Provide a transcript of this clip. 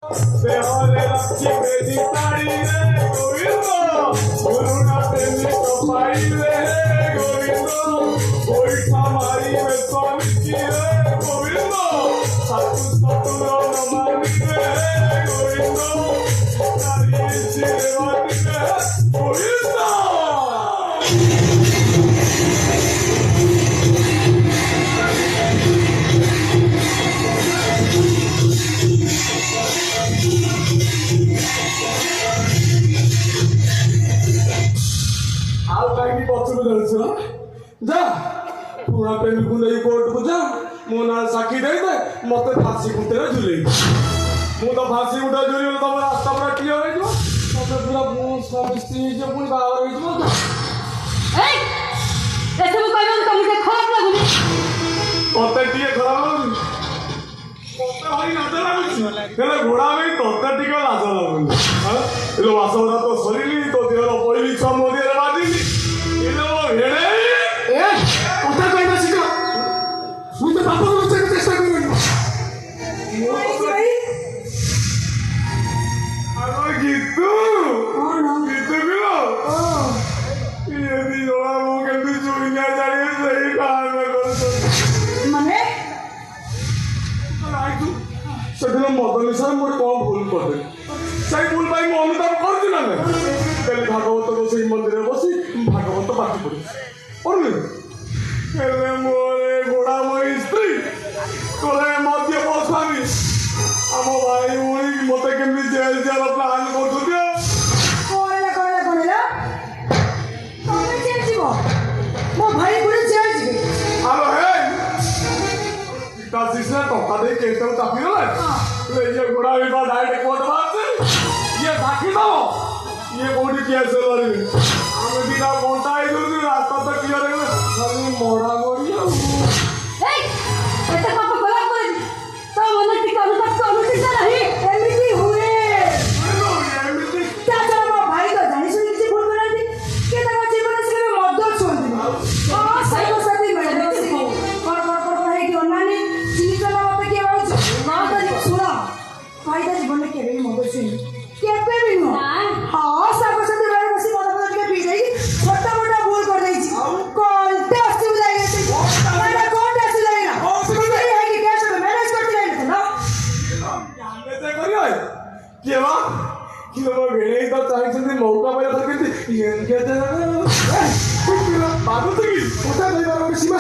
ଦେହରେ ରଖି ବେଦି ତାଳିରେ ଗୋବିନ୍ଦ ପୁରୁଣା ପ୍ରେମିକ ପାଇଲେ ଗୋବିନ୍ଦ ଗୋଇଠା ମାରିବେ ସ୍ୱାମୀରେ ଗୋବିନ୍ଦ ଶାଶୁ ଶଶୁର ନ ମାନିବେ ଗୋବିନ୍ଦ ନାରୀ ସିରେ ବାଟିବେ ଗୋବିନ୍ଦ। ଆଉ କାହିଁକି ପଛକୁ ଯାଉଛ ଯା ପୁରୁଣା ପ୍ରେମୀକୁ ନେଇ କୋର୍ଟକୁ ଯା ମୋ ନାଁ ସାକ୍ଷୀ ଦେଇଦେ ମତେ ଫାଶୀ ଖୁଣ୍ଟରେ ଝୁଲେଇ ମୁଁ ତ ଫାଶୀ ଖୁଣ୍ଟ ଝୁଲିଗଲେ ତମ ରାସ୍ତା ପୁରା କ୍ଲିୟର ହେଇଯିବ ତମେ ପୁରା ସ୍ୱାମୀ ସ୍ତ୍ରୀ ହେଇଯିବ ପୁଣି ବାହାଘର ହେଇଯିବ। ତତେ ଟିକେ ଖରାପ ଲାଗୁଛି ମତେ ଭାରି ଲାଜ ଲାଗୁଛି ହେଲେ ଘୋଡ଼ା ଭାଇ ତତେ ଟିକେ ଲାଜ ଲାଗୁନି ଏଲୋ ବାସବରା ତ ସରିଲି ତୋ ଦେହର ପଇଲି ଛୁଆ ମୋ ଦେହରେ ବାଜିଲି ଏଲୋ ହେଡ଼େ କଥା କହିବା ଶିଖ ମୁଁ ତ ବାପା ବଞ୍ଚାଇବାକୁ ଚେଷ୍ଟା କରିବି ଆଗ ଗୀତୁ ଗୀତୁ କିଲୋ ଇଏ ଦି ଜଣା ମୁଁ କେମିତି ଚୁଇଁଆ ଜାଣିବି ସେଇ କାରଣ କରୁଛନ୍ତି ମାନେ ସେଦିନ ମଦ ନିଶାରେ ମୁଁ କ'ଣ ଭୁଲ କରିଦେଲି ସେଇ ଭୁଲ ପାଇଁ ମୁଁ ଅନୁତାପ କରୁଛି ନା ନାଇଁ କାଲି ଭାଗବତ ସେଇ ମନ୍ଦିରରେ ବସି ଭାଗବତ ପାଠ ପଢି ପଢୁନି ହେଲେ ମୋର ଗୋଡ଼ା ମଇ ସ୍ତ୍ରୀ ତୋରେ ମଧ୍ୟ ମୋ ସ୍ୱାମୀ ଆମ ଭାଇ ଭଉଣୀ ମତେ କେମିତି ଜେଲ ଯିବାର ପ୍ଲାନ୍ କରୁଛନ୍ତି ତମେ ଜେଲ ଯିବ ମୋ ଭାଇ ପୁଣି ଜେଲ ଯିବେ ଆଲୋ ହେ ସିନା ଟଙ୍କା ଦେଇ କେସଟାକୁ ଚାପିଗଲେ ଇଏ ଗୋଡ଼ା ବିବା ଡାଇରେକ୍ଟ କୋର୍ଟ ବାହାରିଛି ଇଏ ସାକ୍ଷୀ ଦବ ଇଏ କୋଉଠି କେସ୍ କରିବେ ଆମେ ଦିଟା ଘଣ୍ଟା ହେଇଯାଉଛି ରାସ୍ତା ତ କ୍ଲିୟର ହେଇଗଲେ ଖାଲି ମଡ଼ା ମଡ଼ି ଆଉ ଏତେ ପାପ କଲା ପରେ ତ ମନେ ଟିକେ ଅନୁଚିତ ନାହିଁ ଏମିତି ହୁଏ ଏମିତି ତାଛଡ଼ା ମୋ ଭାଇ ତ ଜାଣି ଶୁଣି କିଛି ଭୁଲ କରନ୍ତି କିଏ ତାଙ୍କ ଜୀବନ ସେ ମଦ ଛୁଅନ୍ତି ସାଙ୍ଗସାଥି ମିଳେ କଣ ହେଇକି ଅନାନି ଚିନିଚ ନା ମତେ କିଏ ଭାବୁଛୁ ଶୁଣ ଭାଇ ତା ଜୀବନରେ କେବେ ବି ମଦ ଛୁଇଁନି କେବେ ବି ନୁହଁ ହଁ ସାଙ୍ଗସାଥି ବେଳରେ ବସି ମଦ ଫଦ ଟିକେ ପିଇ ଦେଇକି ଛୋଟ ମୋଟ ଭୁଲ କରିଦେଇଛି କଣଟେ ଅସୁବିଧା ହେଇଯାଇଛି କଣଟେ ଅସୁବିଧା ହେଇଗଲା ହେଇକି କେସ୍ ମ୍ୟାନେଜ କରିଥିଲେ କିଏ ବା କିଏ ମୋ ଭିଣେଇ ତ ଚାହିଁଛନ୍ତି ମୌକା ପାଇବା ତ କେମିତି ବାଧୁଛି କି କଥା କହିବାର ଗୋଟେ ସୀମା